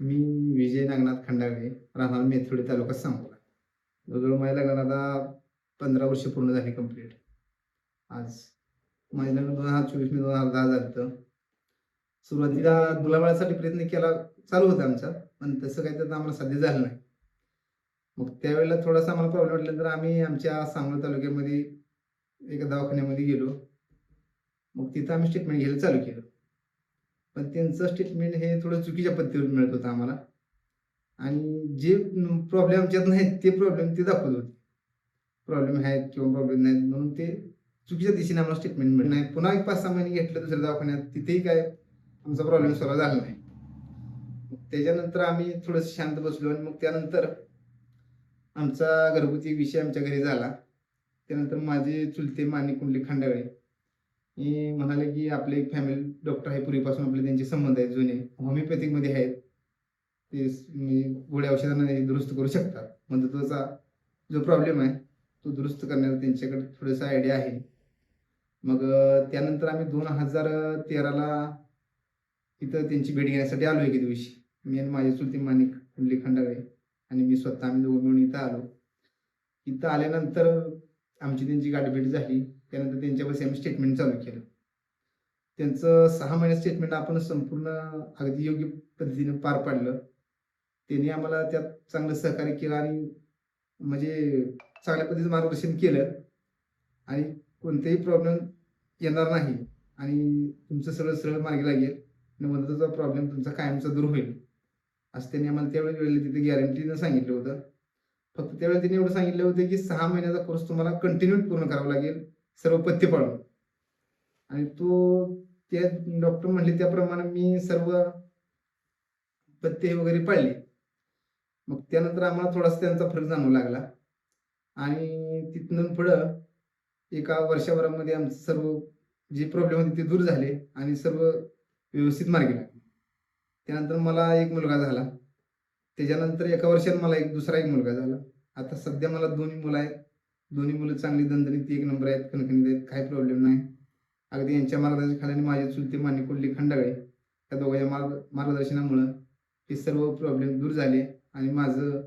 मी विजय नागनाथ खंडागळे, राहणार मेथोडी, तालुका सांगोला. जवळजवळ माझ्या लग्नाला आता 15 वर्ष पूर्ण झाली कंप्लीट. आज माझं लग्न 2024 मी 2010 झालं होतं. सुरुवातीला मुलाबाळासाठी प्रयत्न केला, चालू होता आमचा, पण तसं काही त्यात आम्हाला साध्य झालं नाही. मग त्यावेळेला थोडासा आम्हाला प्रॉब्लेम वाटल्यानंतर आम्ही आमच्या सांगोला तालुक्यामध्ये एका दवाखान्यामध्ये गेलो. मग तिथं आम्ही ट्रीटमेंट घ्यायला चालू केलं. पण त्यांचं स्टेटमेंट हे थोडं चुकीच्या पद्धतीवर मिळत होतं आम्हाला आणि जे प्रॉब्लेम आमच्यात नाहीत ते प्रॉब्लेम ते दाखवत होते. प्रॉब्लेम आहेत किंवा प्रॉब्लेम नाहीत म्हणून ते चुकीच्या दिशेने आम्हाला स्टेटमेंट मिळत नाही. पुन्हा एक 5-6 महिने घेतलं दुसऱ्या दवाखान्यात, तिथेही काय आमचा प्रॉब्लेम सॉल्व्ह झाला नाही. मग त्याच्यानंतर आम्ही थोडंसं शांत बसलो आणि मग त्यानंतर आमचा घरगुती विषय आमच्या घरी झाला. त्यानंतर माझे चुलते माणिक कुंडलिक खंडागळे हे म्हणाले, की आपले एक फॅमिली डॉक्टर आहे, पूर्वीपासून आपले त्यांचे संबंध आहेत जुने, होमिओपॅथिकमध्ये आहेत. ते म्हणजे गोळ्या औषधांना हे दुरुस्त करू शकतात. मधुत्वाचा जो प्रॉब्लेम आहे तो दुरुस्त करण्याचा त्यांच्याकडे थोडंसं आयडिया आहे. मग त्यानंतर आम्ही 2013ला तिथं त्यांची भेट घेण्यासाठी आलो एके दिवशी. मी आणि माझे चुलते माणिक कुंडलिक खंडागळे आणि मी स्वतः आम्ही दोघं मिळून इथं आलो. इथं आल्यानंतर आमची त्यांची गाठभेट झाली. त्यानंतर त्यांच्यापाशी आम्ही स्टेटमेंट चालू केलं. त्यांचं 6 महिन्याचं स्टेटमेंट आपण संपूर्ण अगदी योग्य पद्धतीने पार पाडलं. त्यांनी आम्हाला त्यात चांगलं सहकार्य केलं आणि म्हणजे चांगल्या पद्धतीचं मार्गदर्शन केलं आणि कोणतेही प्रॉब्लेम येणार नाही आणि तुमचं सगळं सरळ मार्गी लागेल आणि मधुमेहाचा प्रॉब्लेम तुमचा कायमचा दूर होईल, असं त्यांनी आम्हाला त्यावेळेला तिथे गॅरंटीनं सांगितलं होतं. फक्त त्यावेळेला त्यांनी एवढं सांगितलं होतं, की 6 महिन्याचा कोर्स तुम्हाला कंटिन्यू पूर्ण करावा लागेल, सर्व पथ्य पाळून. आणि ते डॉक्टर म्हणले त्याप्रमाणे मी सर्व पथ्य वगैरे पाळले. मग त्यानंतर आम्हाला थोडासा त्यांचा फरक जाणवू लागला आणि तिथून पुढं एका वर्षभरामध्ये आमचं सर्व जे प्रॉब्लेम होते ते दूर झाले आणि सर्व व्यवस्थित मार्गी लागले. त्यानंतर मला एक मुलगा झाला. त्याच्यानंतर एका वर्षात मला दुसरा एक मुलगा झाला. आता सध्या मला 2 मुलं आहेत. दोन्ही मुलं चांगली दणदणीत एक नंबर आहेत, खणखणीत आहेत, काही प्रॉब्लेम नाही. अगदी यांच्या मार्गदर्शनाखाली माझे चुलते माणिक कुंडलिक खंडागळे या दोघांच्या मार्गदर्शनामुळं हे सर्व प्रॉब्लेम दूर झाले आणि माझं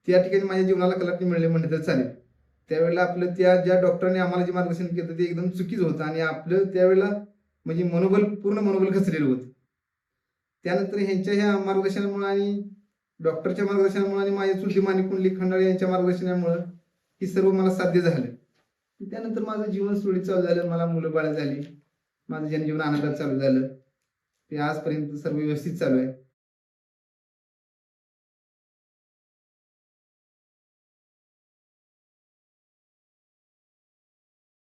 त्या ठिकाणी माझ्या जीवनाला कलाटणी मिळाली म्हटलं तर चालेल. त्यावेळेला आपलं त्या ज्या डॉक्टरांनी आम्हाला जे मार्गदर्शन केलं ते एकदम चुकीचं होतं आणि आपलं त्यावेळेला म्हणजे पूर्ण मनोबल खचलेलं होतं. त्यानंतर ह्यांच्या ह्या मार्गदर्शनामुळे आणि डॉक्टरच्या मार्गदर्शनामुळे आणि माझे चुलते माणिक कुंडलिक खंडागळे यांच्या मार्गदर्शनामुळे हे सर्व मला साध्य झालं. त्यानंतर माझं जीवन सुरळीत चालू झालं. मला मुलं-बाळं झाली. माझं जनजीवन आनंदात चालू झालं. ते आजपर्यंत सर्व व्यवस्थित चालू आहे.